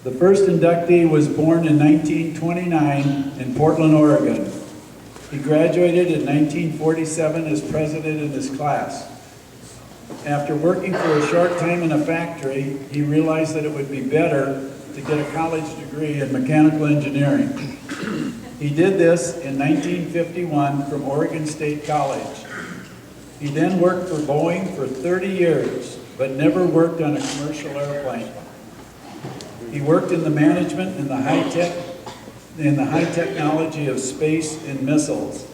The first inductee was born in 1929 in Portland, Oregon. He graduated in 1947 as president in his class. After working for a short time in a factory, he realized that it would be better to get a college degree in mechanical engineering. He did this in 1951 from Oregon State College. He then worked for Boeing for 30 years, but never worked on a commercial airplane. He worked in the management and the high technology of space and missiles.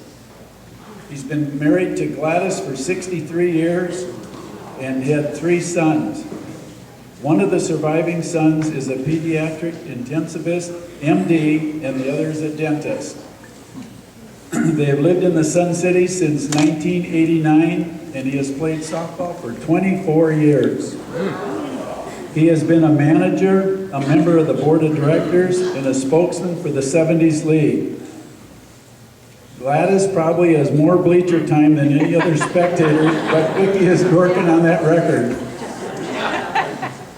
He's been married to Gladys for 63 years and had 3 sons. One of the surviving sons is a pediatric intensivist, MD, and the other is a dentist. They have lived in the Sun City since 1989, and he has played softball for 24 years. He has been a manager, a member of the board of directors, and a spokesman for the 70s League. Gladys probably has more bleacher time than any other spectator, but Vicki is working on that record.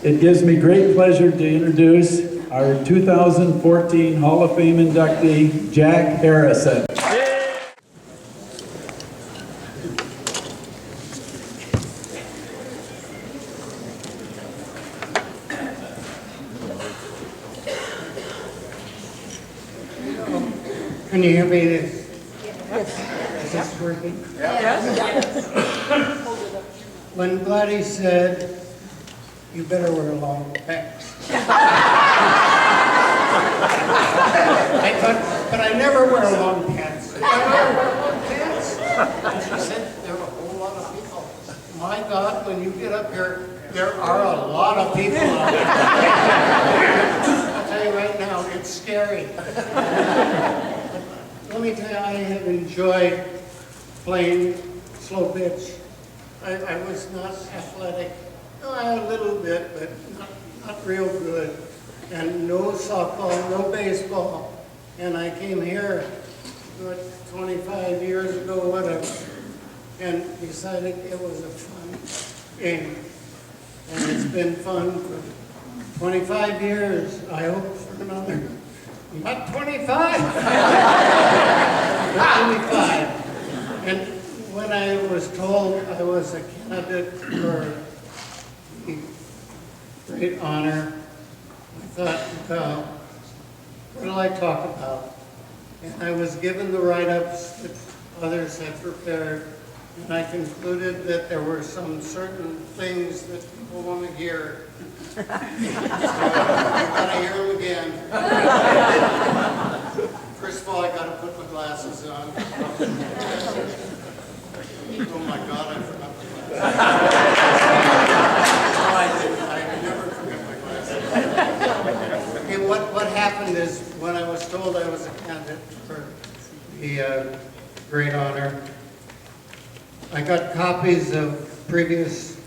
It gives me great pleasure to introduce our 2014 Hall of Fame inductee, Jack Harrison. Can you hear me? Is this working? Yes. When Gladys said, "You better wear long pants," I thought, but I never wear long pants. I never wear long pants. And she said, there are a whole lot of people. My God, when you get up here, there are a lot of people out there. I'll tell you right now, it's scary. Let me tell you, I have enjoyed playing slow pitch. I was not athletic. No, a little bit, but not real good. And no softball, no baseball. And I came here, 25 years ago, whatever, and decided it was a fun game. And it's been fun for 25 years. I hope for another. Not 25. But 25. And when I was told I was a candidate for the great honor, I thought, well, what do I talk about? And I was given the write-ups that others had prepared, and I concluded that there were some certain things that people want to hear. So you gotta hear them again. First of all, I gotta put my glasses on. Oh my God, I forgot my glasses. I never forget my glasses. Okay, what happened is when I was told I was a candidate for the great honor, I got copies of previous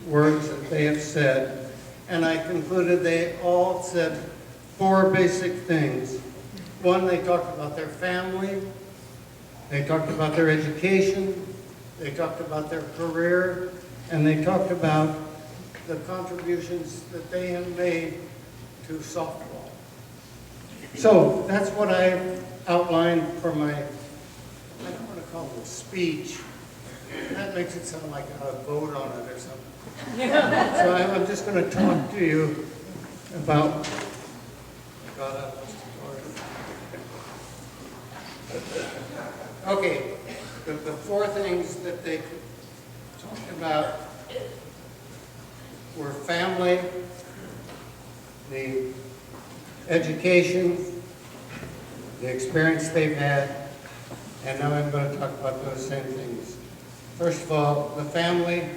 words that they have said, and I concluded they all said 4 basic things. One, they talked about their family, they talked about their education, they talked about their career, and they talked about the contributions that they have made to softball. So that's what I outlined for my, I don't want to call it a speech. That makes it sound like I vote on it or something. So I'm just going to talk to you about, okay, the 4 things that they talked about were family, the education, the experience they've had, and now I'm going to talk about those same things. First of all, the family.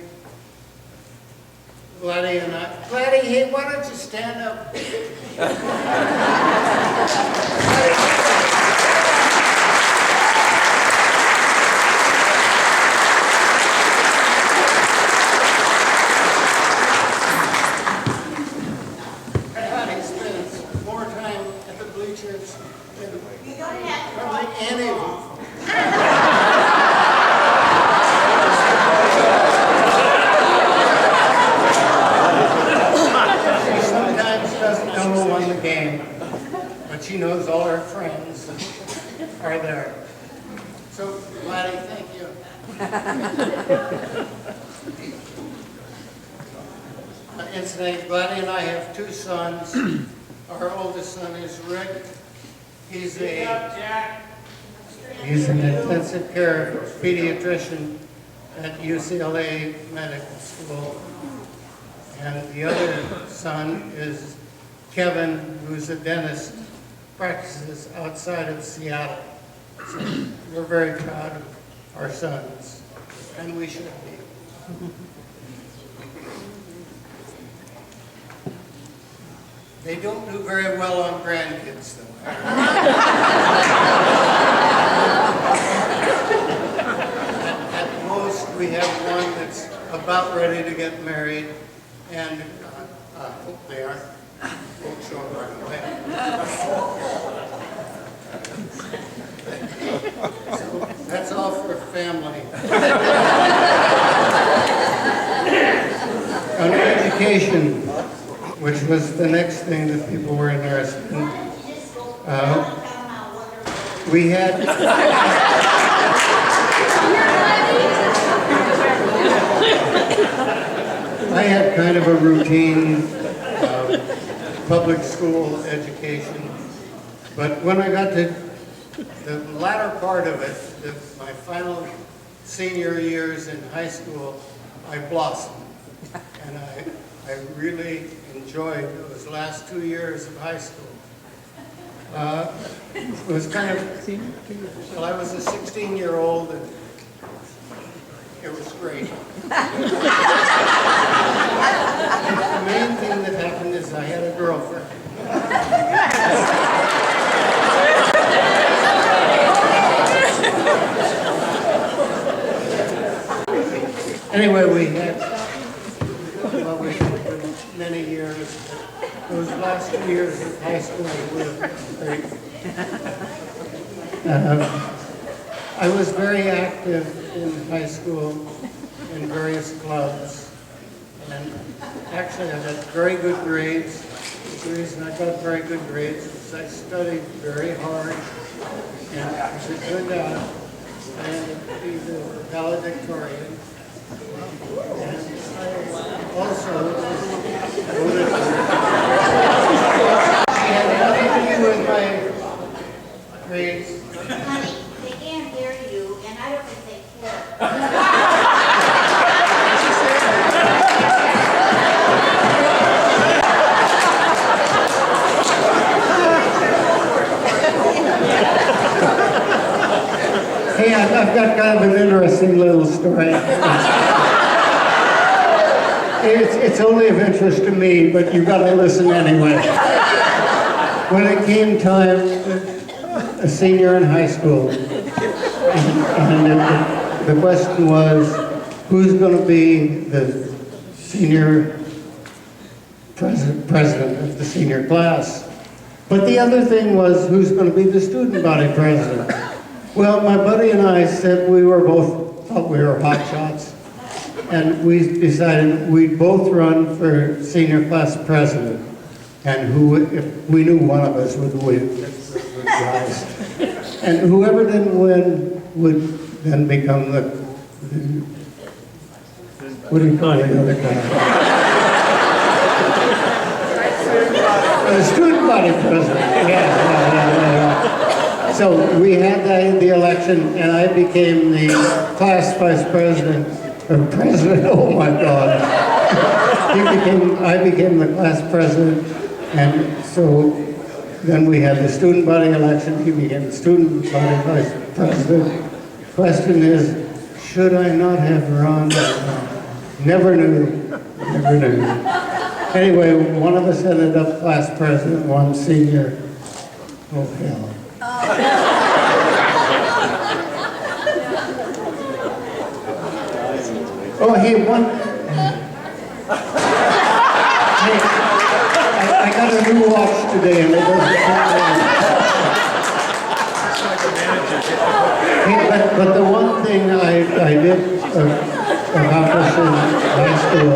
Gladys and I. Gladys, hey, why don't you stand up? Gladys spends more time at the bleachers than probably any of them. Sometimes does doesn't know who won the game, but she knows all her friends are there. So, Gladys, thank you. Incidentally, Gladys and I have two sons. Our oldest son is Rick. He's an intensive care pediatrician at UCLA Medical School. And the other son is Kevin, who's a dentist, practices outside of Seattle. So we're very proud of our sons, and we should be. They don't do very well on grandkids, though. At most, we have one that's about ready to get married, and I hope they aren't. Won't show them right away. So that's all for family. On education, which was the next thing that people were interested in. We had... I had kind of a routine public school education, but when I got to the latter part of it, my final senior years in high school, I blossomed, and I really enjoyed those last 2 years of high school. It was kind of, well, I was a 16-year-old, and it was great. The main thing that happened is I had a girlfriend. Anyway, we had many years. Those last 2 years of high school were great. I was very active in high school in various clubs, and actually I got very good grades. The reason I got very good grades is I studied very hard, and as it turned out, I ended up being the valedictorian. And I also voted for it had nothing to do with my grades. Honey, they can't hear you, and I don't think they care. Hey, I've got kind of an interesting little story. It's only of interest to me, but you've got to listen anyway. When it came time, a senior in high school, and the question was, who's going to be the senior president of the senior class? But the other thing was, who's going to be the student body president? Well, my buddy and I said thought we were hot shots, and we decided we'd both run for senior class president, and if we knew one of us would win, guys. And whoever didn't win would then become the what do you call the other guy? The student body president. Yeah. So we had that in the election, and I became the class vice president, or president, oh my God. I became the class president, and so then we had the student body election, he became the student body vice president. Question is, should I not have run? Never knew. Anyway, one of us ended up class president, one senior. Oh, hell. Oh, hey, I got a new watch today, and it doesn't count. Hey, but the one thing I did accomplish in high school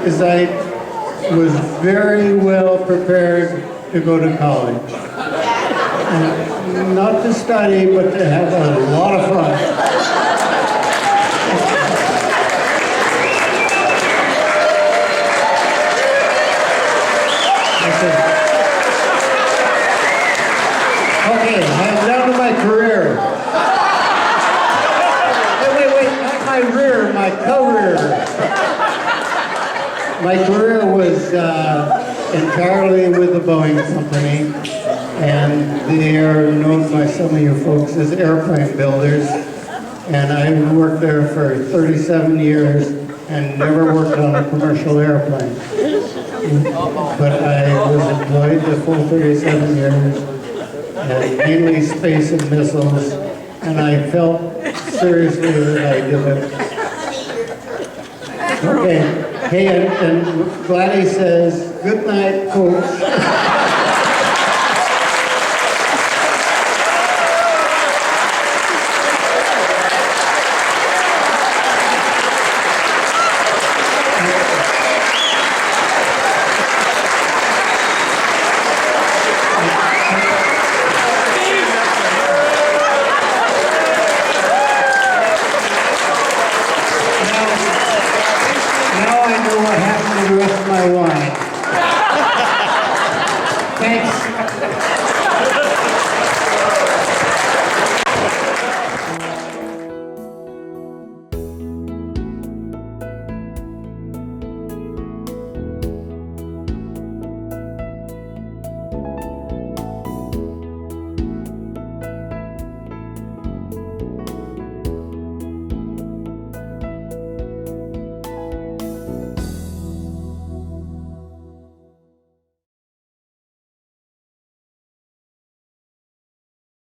is I was very well prepared to go to college. And not to study, but to have a lot of fun. Okay, I'm down to my career. Wait, not my rear, my career. My career was entirely with the Boeing Company, and they are known by some of you folks as airplane builders. And I worked there for 37 years and never worked on a commercial airplane. But I was employed the full 37 years, and mainly space and missiles, and I felt seriously that I did it. Okay, hey, and Gladys says, good night, folks. Now I know what happened to the rest of my wine.